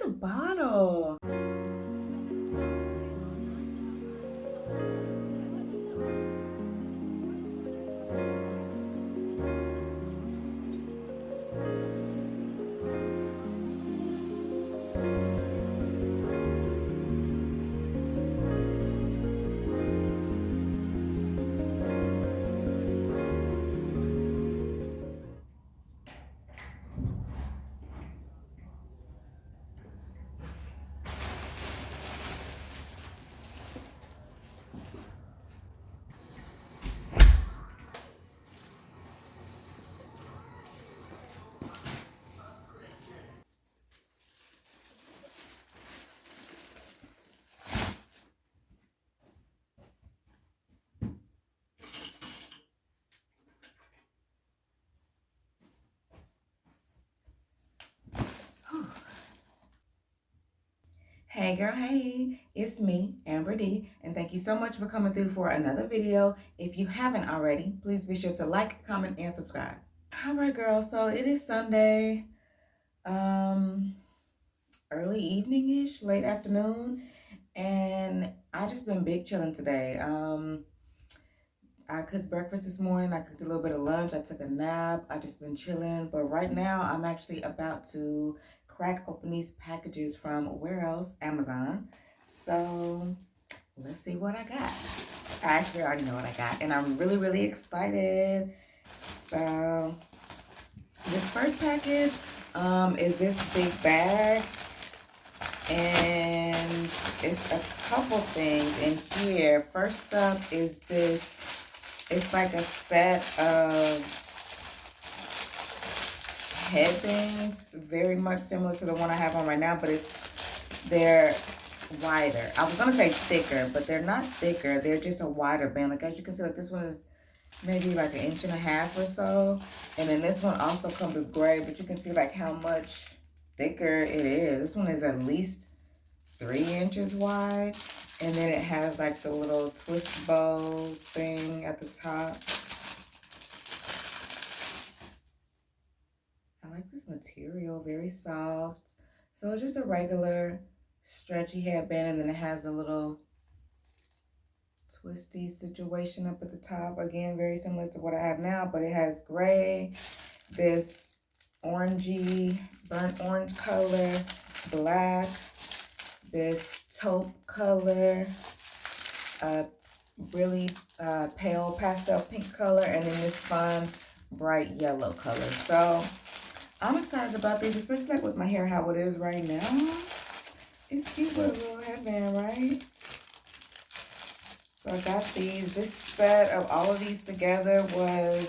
a bottle. Hey girl, hey, it's me, Amber D, and thank you so much for coming through for another video. If you haven't already, please be sure to like, comment, and subscribe. All right, girl, so it is Sunday, early evening-ish, late afternoon, and I just been big chilling today. I cooked breakfast this morning, I cooked a little bit of lunch, I took a nap, I just been chilling, but right now I'm actually about to crack open these packages from where else? Amazon. So let's see what I got. I actually already know what I got, and I'm really, really excited. So this first package is this big bag, and it's a couple things in here. First up is this. It's like a set of headbands, very much similar to the one I have on right now, but they're wider. I was gonna say thicker, but they're not thicker. They're just a wider band. Like as you can see, like this one is maybe like 1.5 inches or so, and then this one also comes with gray. But you can see like how much thicker it is. This one is at least 3 inches wide, and then it has like the little twist bow thing at the top. I like this material, very soft. So it's just a regular stretchy headband, and then it has a little twisty situation up at the top. Again, very similar to what I have now, but it has gray, this orangey, burnt orange color, black, this taupe color, really pale pastel pink color, and then this fun bright yellow color. So I'm excited about these, especially like with my hair how it is right now. It's cute with a little headband, right? So I got these. This set of all of these together was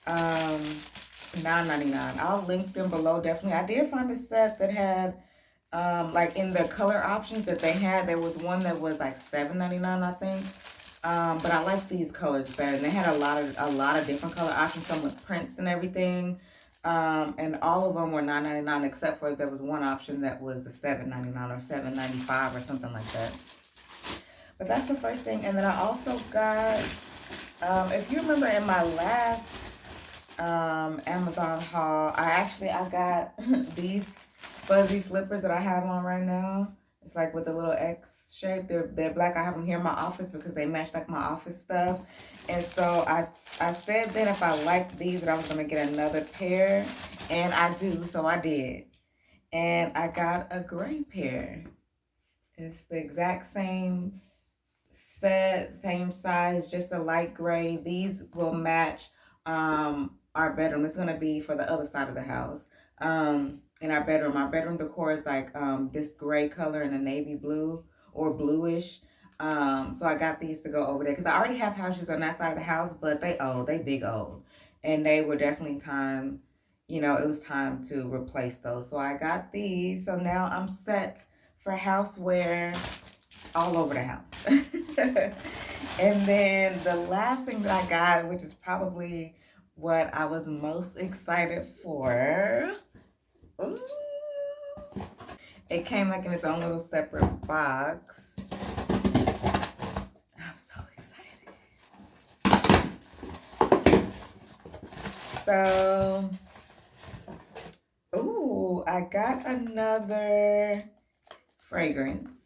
$9.99. I'll link them below definitely. I did find a set that had like in the color options that they had, there was one that was like $7.99, I think. But I like these colors better. And they had a lot of different color options, some with prints and everything. And all of them were $9.99 except for there was one option that was a $7.99 or $7.95 or something like that. But that's the first thing. And then I also got, if you remember in my last Amazon haul, I got these fuzzy slippers that I have on right now. It's like with a little X shape. They're black. I have them here in my office because they match like my office stuff. And so I said then if I liked these that I was going to get another pair. And I do, so I did. And I got a gray pair. It's the exact same set, same size, just a light gray. These will match our bedroom. It's going to be for the other side of the house. In our bedroom decor is like this gray color and a navy blue or bluish. So I got these to go over there because I already have house shoes on that side of the house, but they big old, and they were definitely time, it was time to replace those. So I got these. So now I'm set for houseware all over the house. And then the last thing that I got, which is probably what I was most excited for. Ooh. It came like in its own little separate box. I'm so excited. So, ooh, I got another fragrance.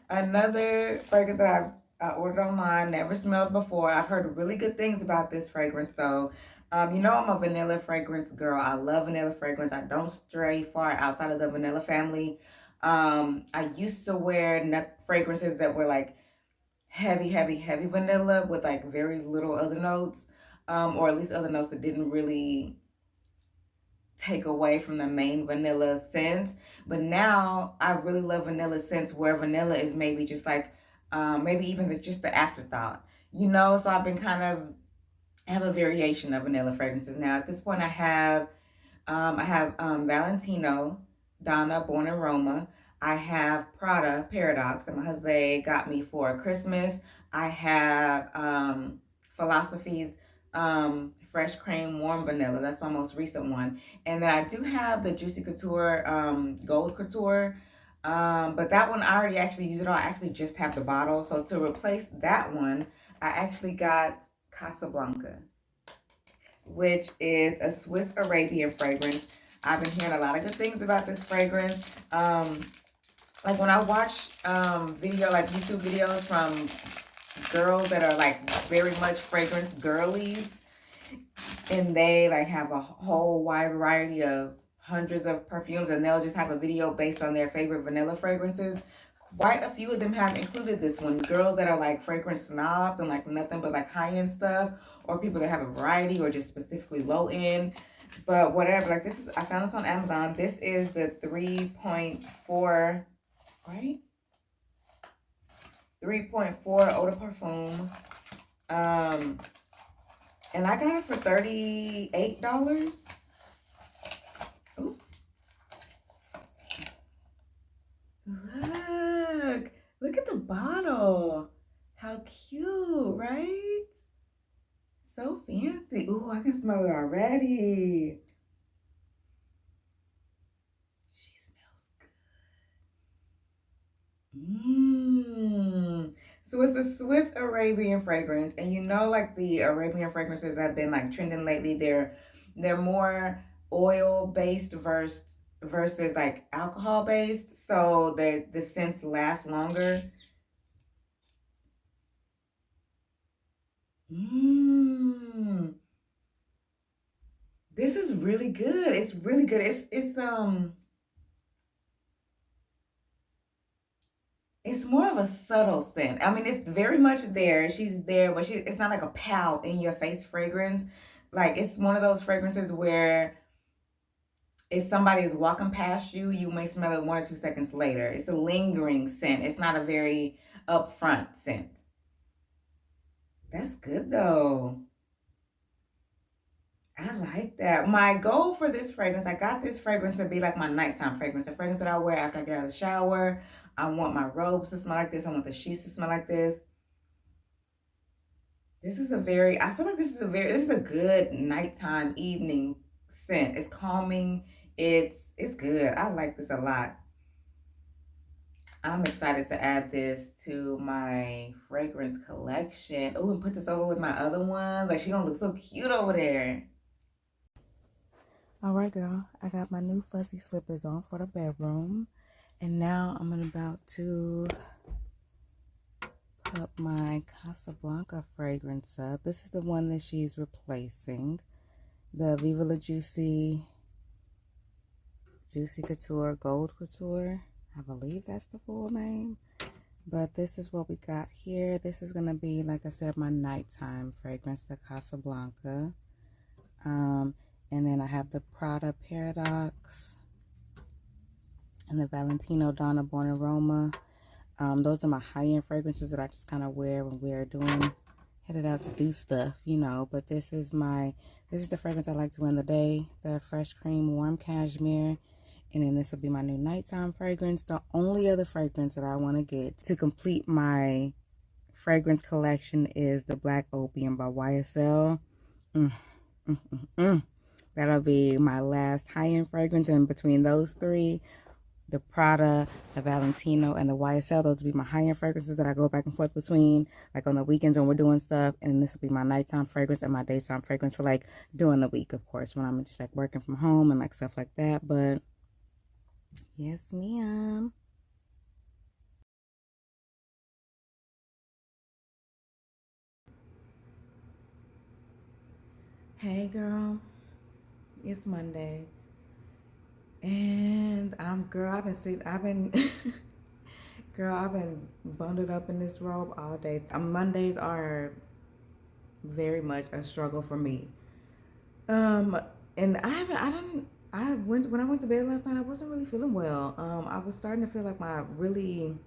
Another fragrance that I ordered online, never smelled before. I've heard really good things about this fragrance though. You know I'm a vanilla fragrance girl. I love vanilla fragrance. I don't stray far outside of the vanilla family. I used to wear fragrances that were like heavy vanilla with like very little other notes, or at least other notes that didn't really take away from the main vanilla scent. But now I really love vanilla scents where vanilla is maybe just like maybe even just the afterthought, you know. So I've been kind of have a variation of vanilla fragrances now. At this point I have Valentino Donna Born Aroma. I have Prada Paradox that my husband got me for Christmas. I have Philosophy's Fresh Cream Warm Vanilla. That's my most recent one. And then I do have the Juicy Couture Gold Couture. But that one I already actually used it all. I actually just have the bottle. So to replace that one, I actually got Casablanca, which is a Swiss Arabian fragrance. I've been hearing a lot of good things about this fragrance. Like when I watch YouTube videos from girls that are like very much fragrance girlies, and they like have a whole wide variety of hundreds of perfumes, and they'll just have a video based on their favorite vanilla fragrances. Quite a few of them have included this one. Girls that are like fragrance snobs and like nothing but like high-end stuff, or people that have a variety or just specifically low end. But whatever, like this is, I found this on Amazon. This is the 3.4, right? 3.4 eau de parfum. And I got it for $38. Ooh. Look at the bottle. How cute, right? So fancy. Ooh, I can smell it already. She smells good. So it's a Swiss Arabian fragrance. And you know, like the Arabian fragrances that have been like trending lately, they're more oil-based versus like alcohol-based. So the scents last longer. This is really good. It's really good. It's more of a subtle scent. I mean, it's very much there. She's there, but it's not like a pout in your face fragrance. Like it's one of those fragrances where if somebody is walking past you, you may smell it 1 or 2 seconds later. It's a lingering scent. It's not a very upfront scent. That's good though. I like that. My goal for this fragrance, I got this fragrance to be like my nighttime fragrance, a fragrance that I wear after I get out of the shower. I want my robes to smell like this. I want the sheets to smell like this. I feel like this is a good nighttime, evening scent. It's calming. It's good. I like this a lot. I'm excited to add this to my fragrance collection. Oh, and put this over with my other ones. Like she gonna look so cute over there. All right, girl, I got my new fuzzy slippers on for the bedroom. And now I'm about to put my Casablanca fragrance up. This is the one that she's replacing. The Viva La Juicy Couture Gold Couture. I believe that's the full name. But this is what we got here. This is going to be, like I said, my nighttime fragrance, the Casablanca. And then I have the Prada Paradox and the Valentino Donna Born Aroma. Those are my high-end fragrances that I just kind of wear when we're headed out to do stuff, you know. But this is the fragrance I like to wear in the day, the Fresh Cream Warm Cashmere. And then this will be my new nighttime fragrance. The only other fragrance that I want to get to complete my fragrance collection is the Black Opium by YSL. That'll be my last high-end fragrance. And between those three, the Prada, the Valentino, and the YSL. Those would be my high-end fragrances that I go back and forth between, like on the weekends when we're doing stuff. And this will be my nighttime fragrance and my daytime fragrance for like during the week, of course, when I'm just like working from home and like stuff like that. But yes, ma'am. Hey, girl. It's Monday. And I've been girl, I've been bundled up in this robe all day. Mondays are very much a struggle for me. Um, and when I went to bed last night, I wasn't really feeling well. I was starting to feel like my really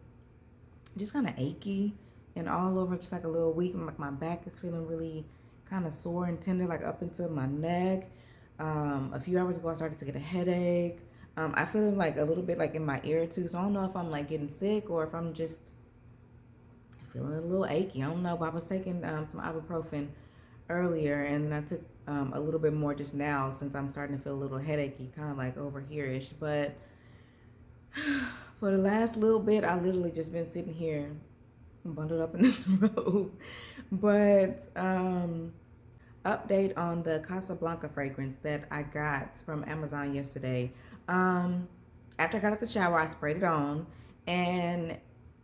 just kind of achy and all over, just like a little weak. Like my back is feeling really kind of sore and tender, like up into my neck. A few hours ago, I started to get a headache. I feel like a little bit like in my ear too. So I don't know if I'm like getting sick or if I'm just feeling a little achy. I don't know, but I was taking some ibuprofen earlier, and then I took a little bit more just now since I'm starting to feel a little headachy, kind of like over here-ish. But for the last little bit, I literally just been sitting here bundled up in this robe. But update on the Casablanca fragrance that I got from Amazon yesterday. After I got out the shower, I sprayed it on, and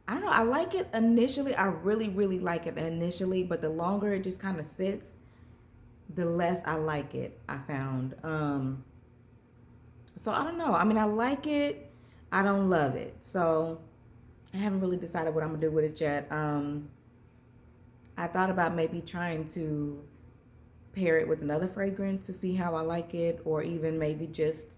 I don't know, I like it initially. I really, really like it initially, but the longer it just kind of sits, the less I like it, I found. So I don't know. I mean, I like it. I don't love it. So I haven't really decided what I'm gonna do with it yet. I thought about maybe trying to pair it with another fragrance to see how I like it, or even maybe just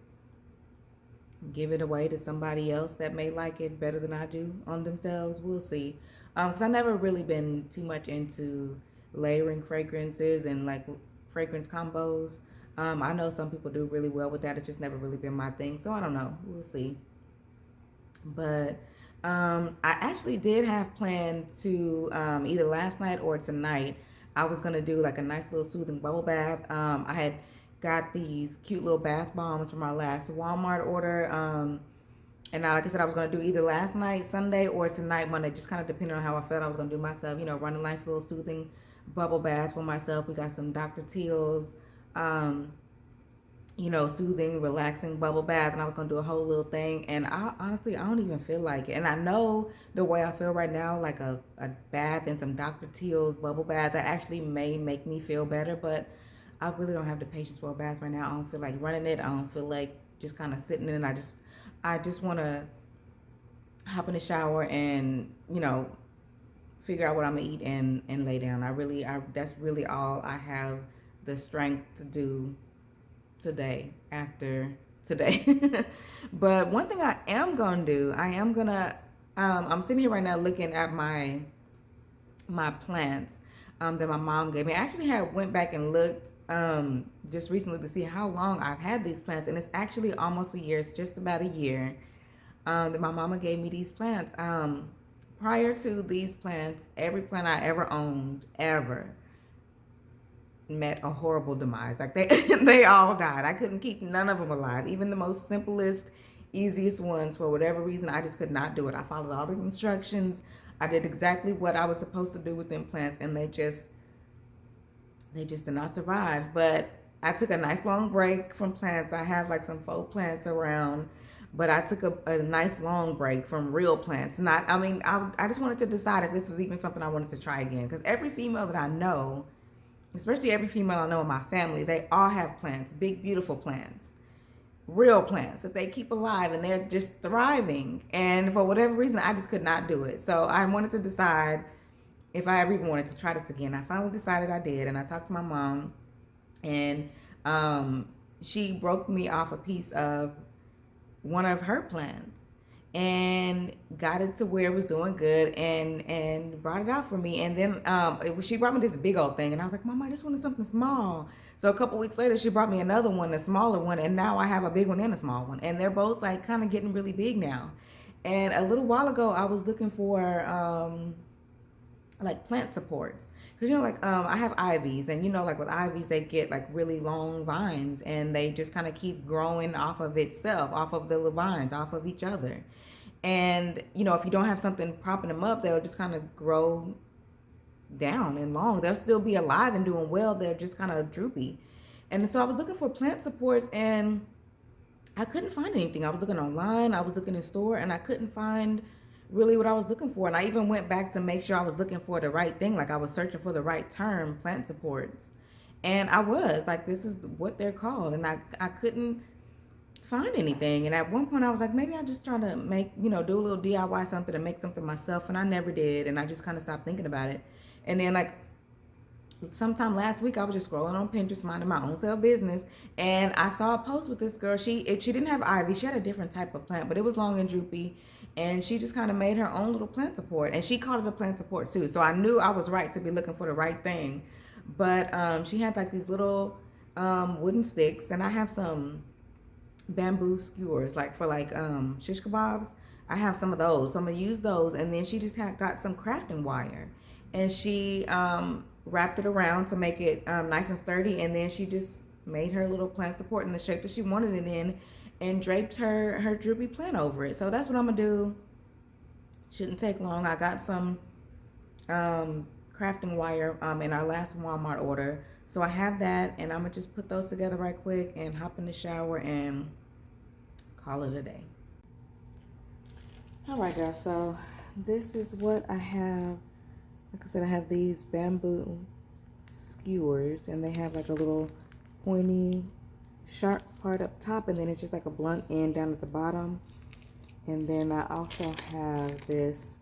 give it away to somebody else that may like it better than I do on themselves. We'll see. Because I never really been too much into layering fragrances and like fragrance combos. I know some people do really well with that. It's just never really been my thing. So I don't know. We'll see. But I actually did have planned to either last night or tonight, I was going to do like a nice little soothing bubble bath. I had got these cute little bath bombs from our last Walmart order. And like I said, I was going to do either last night, Sunday, or tonight, Monday, just kind of depending on how I felt. I was going to do myself, run a nice little soothing bubble bath for myself. We got some Dr. Teal's, soothing, relaxing bubble bath, and I was gonna do a whole little thing. And I honestly, I don't even feel like it. And I know the way I feel right now, like a bath and some Dr. Teal's bubble bath, that actually may make me feel better. But I really don't have the patience for a bath right now. I don't feel like running it. I don't feel like just kind of sitting in it. I just want to hop in the shower and figure out what I'm gonna eat and lay down. That's really all I have the strength to do today after today. But one thing I am gonna do, I'm sitting here right now looking at my plants that my mom gave me. I actually went back and looked just recently to see how long I've had these plants, and it's actually almost a year. It's just about a year that my mama gave me these plants. Prior to these plants, every plant I ever owned ever met a horrible demise. Like they all died. I couldn't keep none of them alive. Even the most simplest, easiest ones, for whatever reason, I just could not do it. I followed all the instructions. I did exactly what I was supposed to do with them plants, and they just did not survive. But I took a nice long break from plants. I have like some faux plants around, but I took a nice long break from real plants. I just wanted to decide if this was even something I wanted to try again. Because every female that I know, especially every female I know in my family, they all have plants, big, beautiful plants, real plants that they keep alive, and they're just thriving. And for whatever reason, I just could not do it. So I wanted to decide if I ever even wanted to try this again. I finally decided I did, and I talked to my mom, and she broke me off a piece of one of her plants and got it to where it was doing good, and brought it out for me. And then she brought me this big old thing, and I was like, Mama, I just wanted something small. So a couple weeks later, she brought me another one, a smaller one, and now I have a big one and a small one, and they're both like kind of getting really big now. And a little while ago, I was looking for like plant supports, Cause like I have ivies, and like with ivies they get like really long vines, and they just kind of keep growing off of itself, off of the vines, off of each other. And if you don't have something propping them up, they'll just kind of grow down and long. They'll still be alive and doing well. They're just kind of droopy. And so I was looking for plant supports, and I couldn't find anything. I was looking online, I was looking in store, and I couldn't find really what I was looking for. And I even went back to make sure I was looking for the right thing, like I was searching for the right term, plant supports. And I was like, this is what they're called. And I couldn't find anything. And at one point I was like, maybe I just try to make, do a little DIY something to make something myself. And I never did. And I just kind of stopped thinking about it. And then like sometime last week I was just scrolling on Pinterest, minding my own self business, and I saw a post with this girl. She didn't have ivy. She had a different type of plant, but it was long and droopy, and she just kind of made her own little plant support, and she called it a plant support too. So I knew I was right to be looking for the right thing. But she had like these little wooden sticks, and I have some bamboo skewers, like for like shish kebabs. I have some of those, so I'm gonna use those. And then she just got some crafting wire, and she wrapped it around to make it nice and sturdy. And then she just made her little plant support in the shape that she wanted it in, and draped her droopy plant over it. So that's what I'm gonna do. Shouldn't take long. I got some crafting wire in our last Walmart order, so I have that, and I'm gonna just put those together right quick and hop in the shower and call it a day. All right, girl. So this is what I have. Like I said, I have these bamboo skewers, and they have like a little pointy, sharp part up top, and then it's just like a blunt end down at the bottom. And then I also have this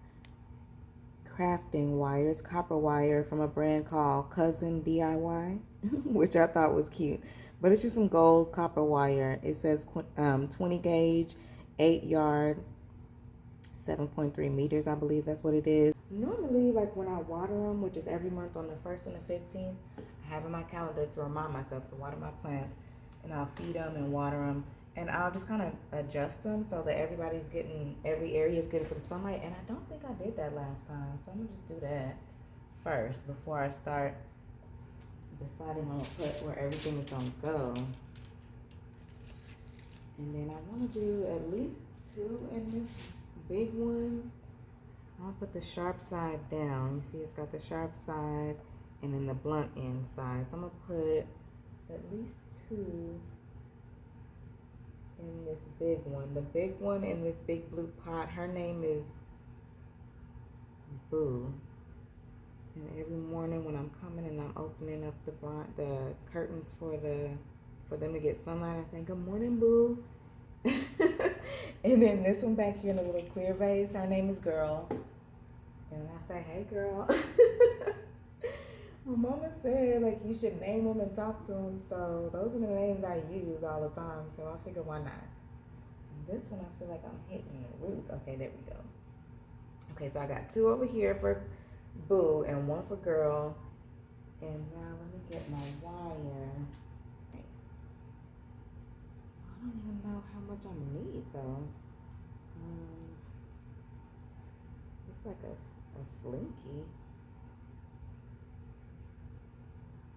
crafting wires, copper wire from a brand called Cousin DIY, which I thought was cute. But it's just some gold copper wire. It says 20 gauge, 8 yard, 7.3 meters, I believe that's what it is. Normally, like when I water them, which is every month on the 1st and the 15th, I have in my calendar to remind myself to water my plants, and I'll feed them and water them, and I'll just kind of adjust them so that every area is getting some sunlight. And I don't think I did that last time, so I'm gonna just do that first before I start deciding on where everything is gonna go. And then I want to do at least 2 in this big one. I'll put the sharp side down. You see it's got the sharp side and then the blunt end side. So I'm going to put at least 2 in this big one. The big one in this big blue pot, her name is Boo. And every morning when I'm coming and I'm opening up the curtains for them to get sunlight, I say, "Good morning, Boo." And then this one back here in a little clear vase, her name is Girl. And I say, "Hey, Girl." My mama said, like, you should name them and talk to them. So those are the names I use all the time. So I figured, why not? And this one, I feel like I'm hitting the root. Okay, there we go. Okay, so I got 2 over here for Boo and 1 for Girl. And now let me get my wire. I don't even know how much I'm gonna need though. Looks like a slinky.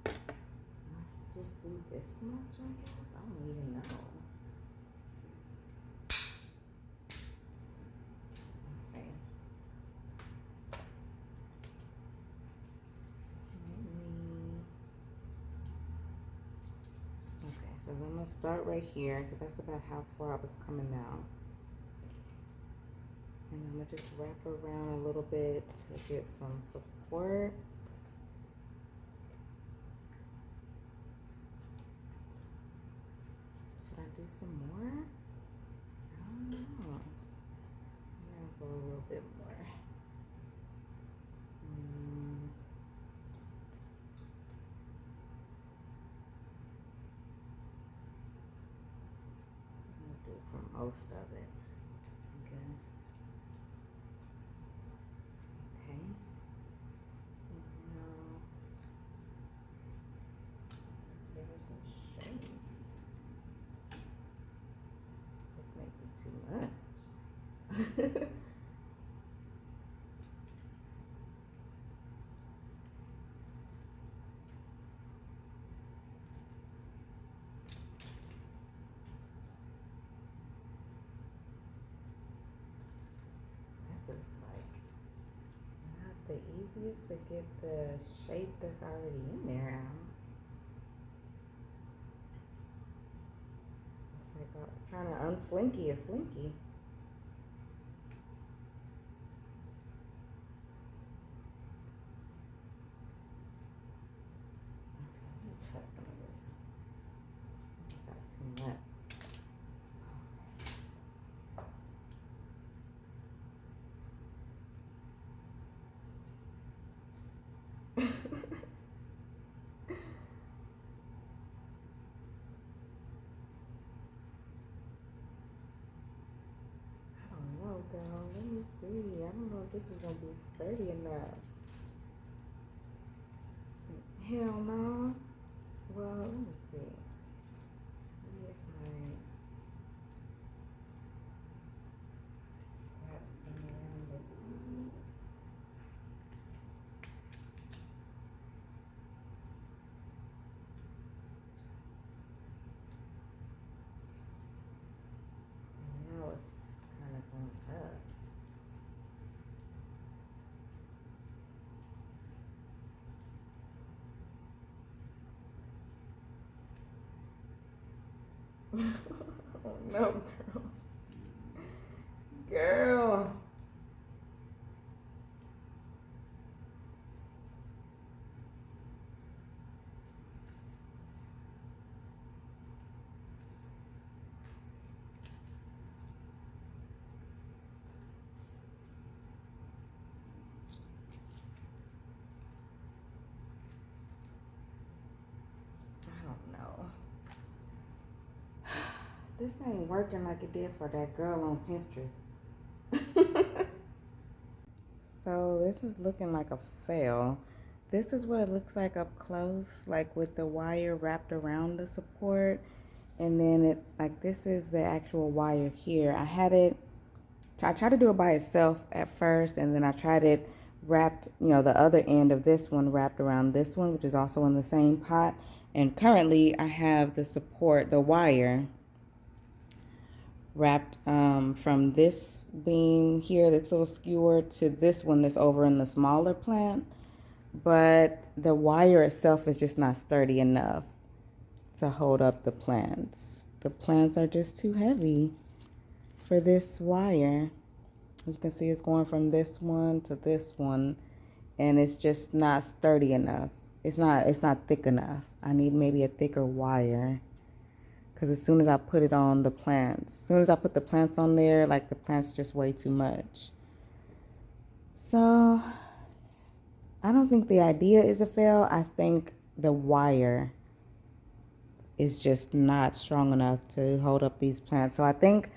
Let's just do this much, I guess. I don't even know. Okay. So I'm going to start right here because that's about how far I was coming out. And I'm going to just wrap around a little bit to get some support. Should I do some more? I don't know. I'm going to go a little bit more. For most of it, I guess. Okay. Now, give her some shade. This might be too much. easiest to get the shape that's already in there out. It's like trying to unslinky a slinky. Cut some of this. Got too much. I don't know, girl. Let me see. I don't know if this is gonna be sturdy enough. Hell no. Well, let me see. Maybe if I wrap some around it. Now it's kind of going up. Oh no, girl. Girl. I don't know. This ain't working like it did for that girl on Pinterest. So this is looking like a fail. This is what it looks like up close, like with the wire wrapped around the support. And then it, like this is the actual wire here. I tried to do it by itself at first, and then I tried it wrapped, the other end of this one wrapped around this one, which is also in the same pot. And currently I have the support, the wire wrapped from this beam here, this little skewer, to this one that's over in the smaller plant. But the wire itself is just not sturdy enough to hold up the plants. The plants are just too heavy for this wire. You can see it's going from this one to this one, and it's just not sturdy enough. It's not thick enough. I need maybe a thicker wire, because as soon as I put it on the plants, as soon as I put the plants on there, like the plants just way too much. So I don't think the idea is a fail. I think the wire is just not strong enough to hold up these plants. So I think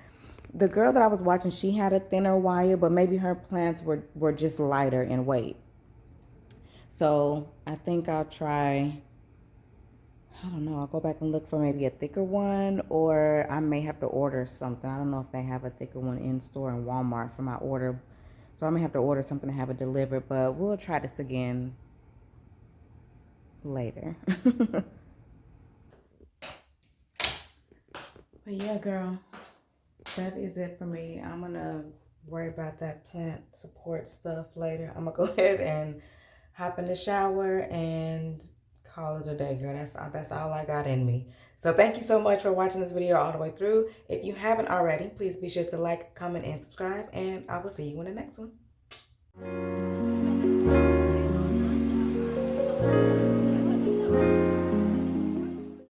the girl that I was watching, she had a thinner wire, but maybe her plants were just lighter in weight. So I think I'll try, I don't know, I'll go back and look for maybe a thicker one, or I may have to order something. I don't know if they have a thicker one in store in Walmart for my order. So I may have to order something to have it delivered, but we'll try this again later. But yeah, girl, that is it for me. I'm gonna worry about that plant support stuff later. I'm gonna go ahead and hop in the shower and call it a day, girl. That's all I got in me. So thank you so much for watching this video all the way through. If you haven't already, please be sure to like, comment, and subscribe, and I will see you in the next one.